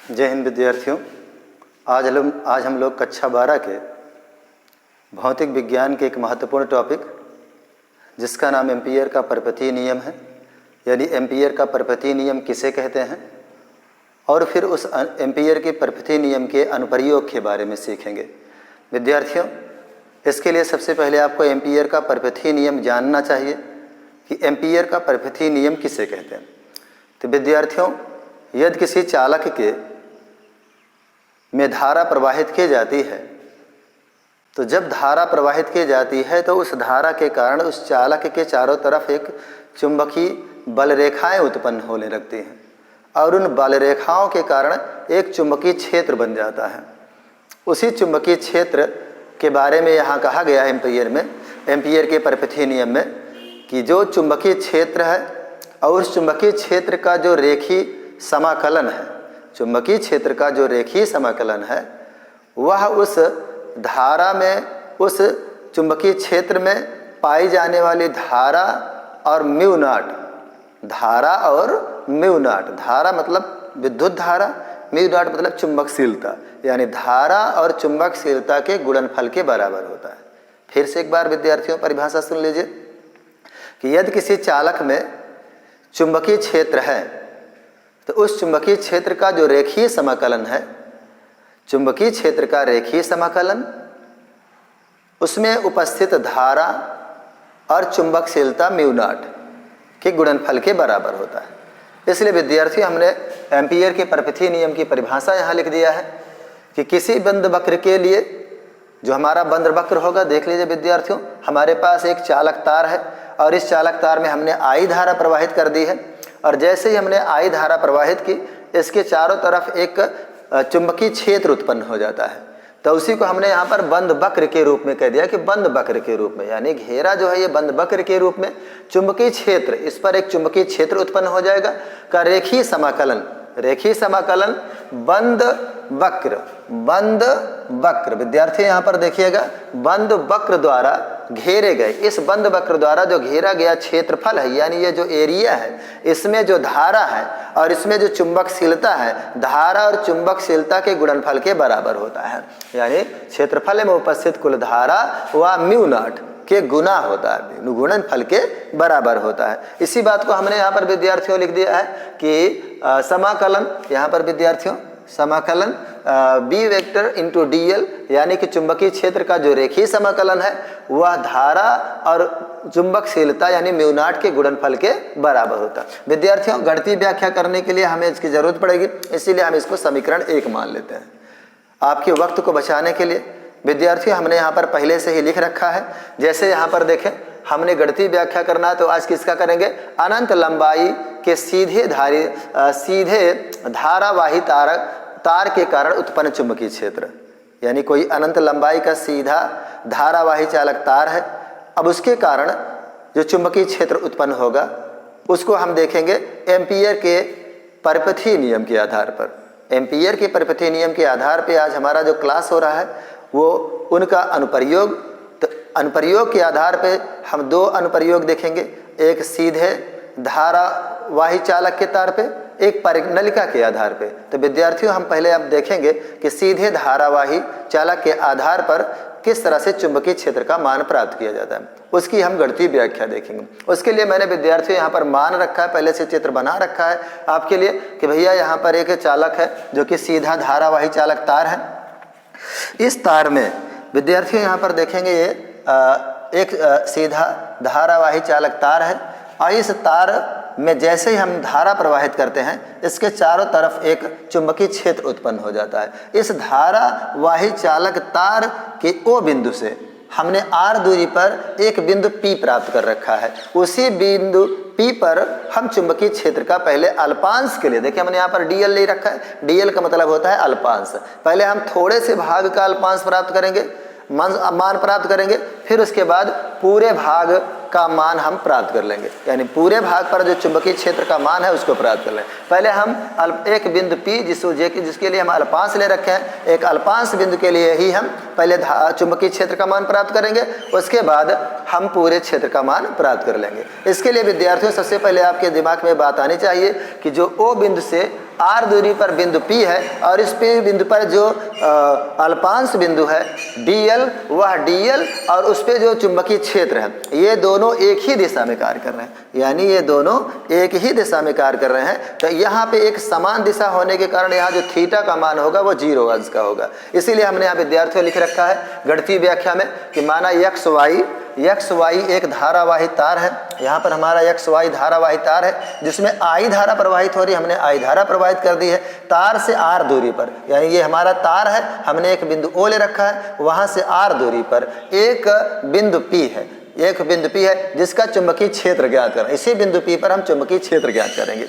जय हिंद विद्यार्थियों। आज हम लोग कक्षा 12 के भौतिक विज्ञान के एक महत्वपूर्ण टॉपिक जिसका नाम एम्पीयर का परपथीय नियम है, यानी एम्पीयर का परपथीय नियम किसे कहते हैं, और फिर उस एम्पीयर के परपथीय नियम के अनुप्रयोग के बारे में सीखेंगे। विद्यार्थियों, इसके लिए सबसे पहले आपको एम्पीयर का परपथीय नियम जानना चाहिए कि एम्पीयर का परपथीय नियम किसे कहते हैं। तो विद्यार्थियों, यदि किसी चालक के में धारा प्रवाहित की जाती है, तो जब धारा प्रवाहित की जाती है तो उस धारा के कारण उस चालक के चारों तरफ एक चुंबकीय बल रेखाएं उत्पन्न होने लगती हैं और उन बल रेखाओं के कारण एक चुंबकीय क्षेत्र बन जाता है। उसी चुंबकीय क्षेत्र के बारे में यहाँ कहा गया है एम्पीयर के परपथीय नियम में कि जो चुंबकीय क्षेत्र है और उस चुंबकीय क्षेत्र का जो रेखीय समाकलन है, चुंबकीय क्षेत्र का जो रेखीय समाकलन है वह उस धारा में, उस चुंबकीय क्षेत्र में पाई जाने वाली धारा और म्यू नॉट, धारा और म्यू नॉट, धारा मतलब विद्युत धारा, म्यू नॉट मतलब चुंबकशीलता, यानी धारा और चुंबकशीलता के गुणनफल के बराबर होता है। फिर से एक बार विद्यार्थियों परिभाषा सुन लीजिए कि यदि किसी चालक में चुंबकीय क्षेत्र है तो उस चुंबकीय क्षेत्र का जो रेखीय समाकलन है, चुंबकीय क्षेत्र का रेखीय समाकलन, उसमें उपस्थित धारा और चुंबकशीलता म्यू नॉट के गुणनफल के बराबर होता है। इसलिए विद्यार्थियों, हमने एम्पीयर के परपथीय नियम की परिभाषा यहाँ लिख दिया है कि किसी बंद वक्र के लिए, जो हमारा बंद वक्र होगा, देख लीजिए विद्यार्थियों, हमारे पास एक चालक तार है और इस चालक तार में हमने आई धारा प्रवाहित कर दी है और जैसे ही हमने आई धारा प्रवाहित की, इसके चारों तरफ एक चुंबकीय क्षेत्र उत्पन्न हो जाता है। तो उसी को हमने यहाँ पर बंद वक्र के रूप में कह दिया कि बंद वक्र के रूप में, यानी घेरा जो है ये बंद वक्र के रूप में चुंबकीय क्षेत्र, इस पर एक चुंबकीय क्षेत्र उत्पन्न हो जाएगा का रेखीय समाकलन, रेखीय समाकलन बंद वक्र, बंद वक्र। विद्यार्थी यहाँ पर देखिएगा, बंद वक्र द्वारा घेरे गए, इस बंद वक्र द्वारा जो घेरा गया क्षेत्रफल है, यानी ये जो एरिया है, इसमें जो धारा है और इसमें जो चुंबकशीलता है, धारा और चुंबकशीलता के गुणनफल के बराबर होता है। यानी क्षेत्रफल में उपस्थित कुल धारा व म्यू नॉट के गुना होता है, गुणनफल के बराबर होता है। इसी बात को हमने यहाँ पर विद्यार्थियों लिख दिया है कि समाकलन, यहाँ पर विद्यार्थियों समाकलन b vector into d l, यानी कि चुंबकीय क्षेत्र का जो रेखीय समाकलन है वह धारा और चुंबकशीलता यानी म्यू नॉट के गुणनफल के बराबर होता है। विद्यार्थियों, गणितीय व्याख्या करने के लिए हमें इसकी जरूरत पड़ेगी, इसीलिए हम इसको समीकरण 1 मान लेते हैं। आपके वक्त को बचाने के लिए विद्यार्थियों हमने यहाँ पर पहले से ही लिख रखा है। जैसे यहाँ पर देखें, हमने गणितीय व्याख्या करना है तो आज किसका करेंगे, अनंत लंबाई के सीधे धारावाही तार के कारण उत्पन्न चुंबकीय क्षेत्र, यानी कोई अनंत लंबाई का सीधा धारावाही चालक तार है। अब उसके कारण जो चुंबकीय क्षेत्र उत्पन्न होगा उसको हम देखेंगे एम्पीयर के परपथीय नियम के आधार पर। एम्पीयर के परपथीय नियम के आधार पर आज हमारा जो क्लास हो रहा है वो उनका अनुप्रयोग, तो अनुप्रयोग के आधार पे हम 2 अनुप्रयोग देखेंगे, एक सीधे धारावाही चालक के तार पे, एक परिनलिका के आधार पे। तो विद्यार्थियों, हम पहले अब देखेंगे कि सीधे धारावाही चालक के आधार पर किस तरह से चुंबकीय क्षेत्र का मान प्राप्त किया जाता है, उसकी हम गणितीय व्याख्या देखेंगे। उसके लिए मैंने विद्यार्थियों यहाँ पर मान रखा है, पहले से चित्र बना रखा है आपके लिए कि भैया यहाँ पर एक चालक है जो कि सीधा धारावाही चालक तार है। इस तार में विद्यार्थियों यहाँ पर देखेंगे ये एक सीधा धारावाही चालक तार है और इस तार में जैसे ही हम धारा प्रवाहित करते हैं इसके चारों तरफ एक चुंबकीय क्षेत्र उत्पन्न हो जाता है। इस धारावाही चालक तार के ओ बिंदु से हमने r दूरी पर एक बिंदु P प्राप्त कर रखा है। उसी बिंदु P पर हम चुंबकीय क्षेत्र का पहले अल्पांश के लिए, देखिए हमने यहाँ पर dl ले रखा है, dl का मतलब होता है अल्पांश। पहले हम थोड़े से भाग का अल्पांश प्राप्त करेंगे, मान प्राप्त करेंगे, फिर उसके बाद पूरे भाग का मान हम प्राप्त कर लेंगे, यानी पूरे भाग पर जो चुंबकीय क्षेत्र का मान है उसको प्राप्त कर लेंगे। पहले हम एक बिंदु P जिसके लिए हम अल्पांश ले रखे हैं, एक अल्पांश बिंदु के लिए ही हम पहले चुंबकीय क्षेत्र का मान प्राप्त करेंगे, उसके बाद हम पूरे क्षेत्र का मान प्राप्त कर लेंगे। इसके लिए विद्यार्थियों सबसे पहले आपके दिमाग में बात आनी चाहिए कि जो O बिंदु से R दूरी पर बिंदु P है और इस बिंदु पर जो अल्पांश बिंदु है dl, वह dl और उस पे जो चुंबकीय क्षेत्र है, ये दोनों एक ही दिशा में कार्य कर रहे हैं, यानी ये दोनों एक ही दिशा में कार्य कर रहे हैं। तो यहाँ पे एक समान दिशा होने के कारण यहाँ जो थीटा का मान होगा वो 0 अंश का होगा। इसीलिए हमने यहाँ विद्यार्थियों लिख रखा है गणितीय व्याख्या में कि माना एक्स वाई एक धारावाही तार है। यहाँ पर हमारा एक्स वाई धारावाही तार है जिसमें आई धारा प्रवाहित हो रही है, हमने आई धारा प्रवाहित कर दी है तार से R दूरी पर, यानी ये हमारा तार है, हमने एक बिंदु O ले रखा है, वहाँ से R दूरी पर एक बिंदु P है जिसका चुंबकीय क्षेत्र ज्ञात करना। इसी बिंदु P पर हम चुंबकीय क्षेत्र ज्ञात करेंगे।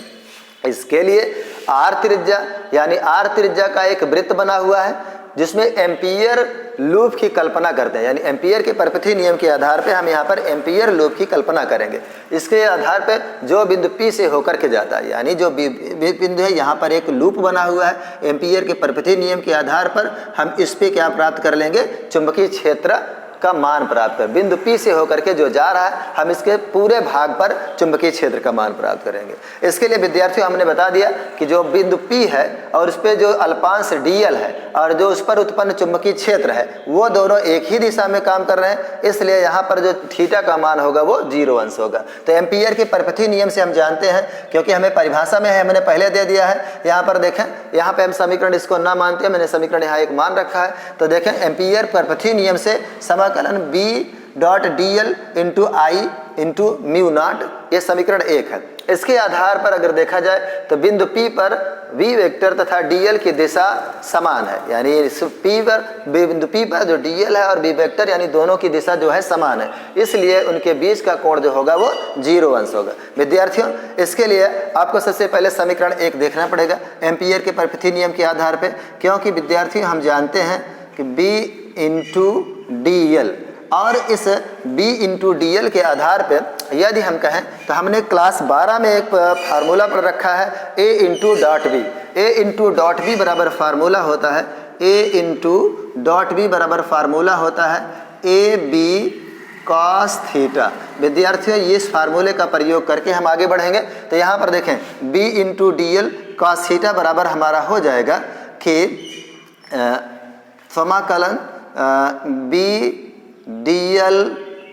इसके लिए R त्रिज्या, यानी R त्रिज्या का एक वृत्त बना हुआ है जिसमें एम्पीयर लूप की कल्पना करते हैं, यानी एम्पीयर के परपथीय नियम के आधार पे हम यहाँ पर एम्पीयर लूप की कल्पना करेंगे। इसके आधार पे जो बिंदु P से होकर के जाता है, यानी जो बिंदु है यहाँ पर एक लूप बना हुआ है, एम्पीयर के परपथीय नियम के आधार पर हम इस पे क्या प्राप्त कर लेंगे, चुंबकीय क्षेत्र का मान प्राप्त कर। बिंदु P से होकर के जो जा रहा है हम इसके पूरे भाग पर चुंबकीय क्षेत्र का मान प्राप्त करेंगे। इसके लिए विद्यार्थियों हमने बता दिया कि जो बिंदु P है और उस पर जो अल्पांश dl है और जो उस पर उत्पन्न चुंबकीय क्षेत्र है वो दोनों एक ही दिशा में काम कर रहे हैं, इसलिए यहाँ पर जो थीटा का मान होगा वो 0 अंश होगा। तो एम्पीयर के परपथीय नियम से हम जानते हैं, क्योंकि हमें परिभाषा में है, हमने पहले दे दिया है। यहाँ पर देखें, यहाँ पे हम समीकरण इसको ना मानते हैं, मैंने समीकरण यहाँ एक मान रखा है। तो देखें एम्पीयर परपथीय नियम से समाकलन B.dl इंटू आई इंटू म्यू नॉट, ये समीकरण 1 है। इसके आधार पर अगर देखा जाए तो बिंदु P पर V वेक्टर तथा dl की दिशा समान है, यानी बिंदु P पर जो dl है और V वेक्टर यानी दोनों की दिशा जो है समान है, इसलिए उनके बीच का कोण जो होगा वो 0 अंश होगा। विद्यार्थियों इसके लिए आपको सबसे पहले समीकरण 1 देखना पड़ेगा एम्पीयर के परपथीय नियम के आधार पर, क्योंकि विद्यार्थियों हम जानते हैं कि B इंटू dl और इस B इंटू dl के आधार पर यदि हम कहें तो हमने क्लास 12 में एक फार्मूला पढ़ रखा है A into dot b. A into dot b बराबर फार्मूला होता है A इंटू डॉट बी बराबर फार्मूला होता है AB कॉस थीटा। विद्यार्थियों इस फार्मूले का प्रयोग करके हम आगे बढ़ेंगे। तो यहाँ पर देखें B into dl cos theta बराबर हमारा हो जाएगा कि समाकलन B dl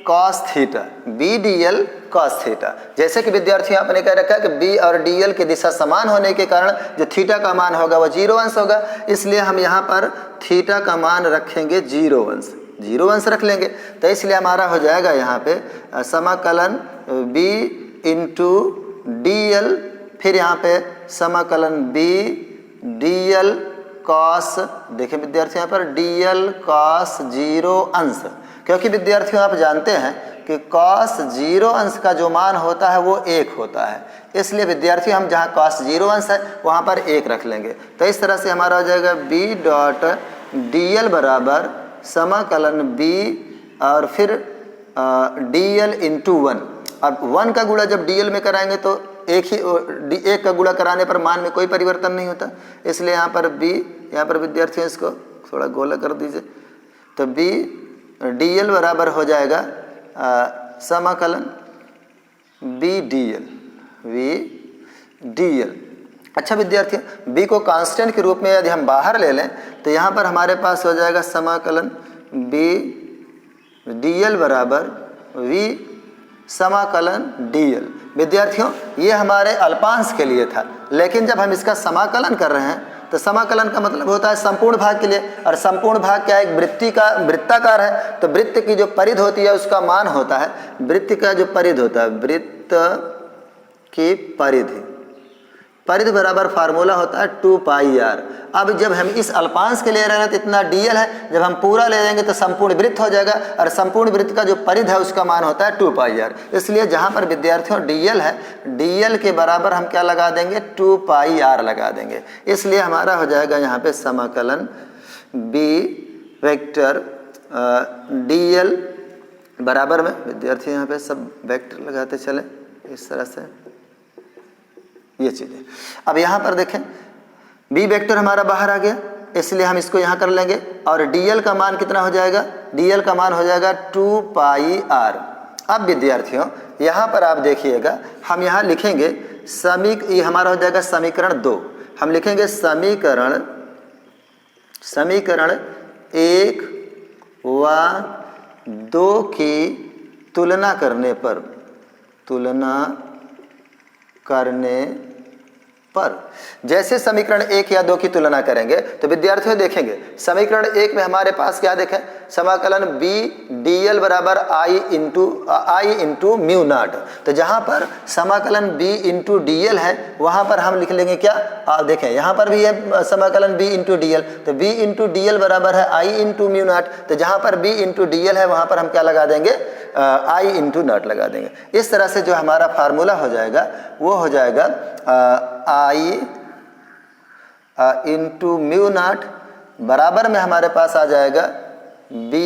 cos theta, B dl cos theta. जैसे कि विद्यार्थियों आपने कह रखा है कि B और dl की दिशा समान होने के कारण जो थीटा का मान होगा वो 0 अंश होगा, इसलिए हम यहाँ पर थीटा का मान रखेंगे 0 अंश रख लेंगे। तो इसलिए हमारा हो जाएगा यहाँ पे समाकलन B इंटू dl, फिर यहाँ पे समाकलन B dl कॉस, देखिए विद्यार्थियों यहाँ पर dl कॉस 0 अंश, क्योंकि विद्यार्थियों आप जानते हैं कि कॉस 0 अंश का जो मान होता है वो 1 होता है, इसलिए विद्यार्थियों हम जहाँ कॉस 0 अंश है वहाँ पर 1 रख लेंगे। तो इस तरह से हमारा हो जाएगा B डॉट dl बराबर समाकलन B और फिर dl इंटू 1। अब 1 का गुणा जब dl में कराएंगे तो एक का गुणा कराने पर मान में कोई परिवर्तन नहीं होता, इसलिए यहाँ पर B, यहाँ पर विद्यार्थियों इसको थोड़ा गोला कर दीजिए, तो B dl बराबर हो जाएगा समाकलन B dl। अच्छा विद्यार्थियों B को कांस्टेंट के रूप में यदि हम बाहर ले लें तो यहाँ पर हमारे पास हो जाएगा समाकलन B dl बराबर V समाकलन dl। विद्यार्थियों ये हमारे अल्पांश के लिए था, लेकिन जब हम इसका समाकलन कर रहे हैं तो समाकलन का मतलब होता है संपूर्ण भाग के लिए, और संपूर्ण भाग क्या है, वृत्ताकार है, तो वृत्त की जो परिधि होती है उसका मान होता है, वृत्त का जो परिधि होता है, वृत्त की परिधि बराबर फार्मूला होता है 2 पाई r। अब जब हम इस अल्पांश के ले रहे हैं तो इतना dl है, जब हम पूरा ले लेंगे तो संपूर्ण वृत्त हो जाएगा, और संपूर्ण वृत्त का जो परिधि है उसका मान होता है 2 पाई r। इसलिए जहाँ पर विद्यार्थियों dl है, dl के बराबर हम क्या लगा देंगे, 2 पाई r लगा देंगे। इसलिए हमारा हो जाएगा यहाँ पे समाकलन B वेक्टर dl बराबर में विद्यार्थी यहाँ पे सब वेक्टर लगाते चले इस तरह से, ये चीज़ें। अब यहाँ पर देखें बी वेक्टर हमारा बाहर आ गया, इसलिए हम इसको यहाँ कर लेंगे और dl का मान कितना हो जाएगा, dl का मान हो जाएगा 2 पाई r। अब विद्यार्थियों यहाँ पर आप देखिएगा, हम यहाँ लिखेंगे ये हमारा हो जाएगा समीकरण 2। हम लिखेंगे समीकरण 1 व 2 की तुलना करने पर जैसे समीकरण 1 या 2 की तुलना करेंगे तो विद्यार्थियों देखेंगे समीकरण 1 में हमारे पास क्या देखें, समाकलन b dl बराबर I इंटू म्यू नॉट। तो जहाँ पर समाकलन b इंटू dl है वहाँ पर हम लिख लेंगे क्या, आप देखें यहाँ पर भी है समाकलन b इंटू dl, तो b इंटू dl बराबर है I इंटू म्यू नॉट। तो जहाँ पर b इंटू dl है वहाँ पर हम क्या लगा देंगे, I इंटू नॉट लगा देंगे। इस तरह से जो हमारा फार्मूला हो जाएगा वो हो जाएगा I इंटू म्यू नॉट बराबर में हमारे पास आ जाएगा b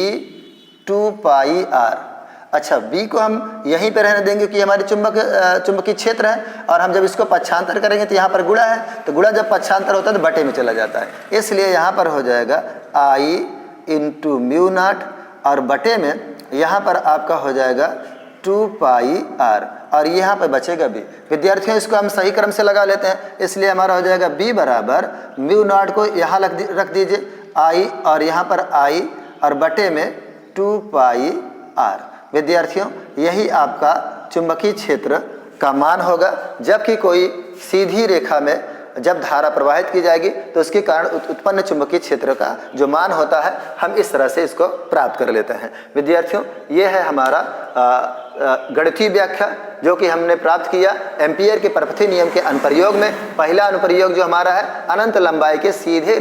2 पाई r। अच्छा b को हम यहीं पे रहने देंगे कि हमारी चुंबकीय क्षेत्र है, और हम जब इसको पक्षांतर करेंगे तो यहाँ पर गुणा है, तो गुणा जब पक्षांतर होता है तो बटे में चला जाता है, इसलिए यहाँ पर हो जाएगा I इंटू म्यू नॉट और बटे में यहाँ पर आपका हो जाएगा 2 पाई r और यहाँ पर बचेगा b। विद्यार्थियों इसको हम सही क्रम से लगा लेते हैं, इसलिए हमारा हो जाएगा b बराबर म्यू नॉट को यहाँ रख दीजिए I और यहाँ पर I और बटे में 2 पाई r। विद्यार्थियों यही आपका चुंबकीय क्षेत्र का मान होगा, जबकि कोई सीधी रेखा में जब धारा प्रवाहित की जाएगी तो उसके कारण उत्पन्न चुंबकीय क्षेत्र का जो मान होता है हम इस तरह से इसको प्राप्त कर लेते हैं। विद्यार्थियों ये है हमारा गणितीय व्याख्या जो कि हमने प्राप्त किया एम्पियर के परपथीय नियम के अनुप्रयोग में। पहला अनुप्रयोग जो हमारा है अनंत लंबाई के सीधे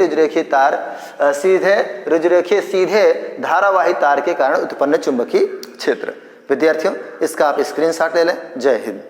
धारावाही तार के कारण उत्पन्न चुंबकीय क्षेत्र। विद्यार्थियों इसका आप स्क्रीनशॉट ले लें। जय हिंद।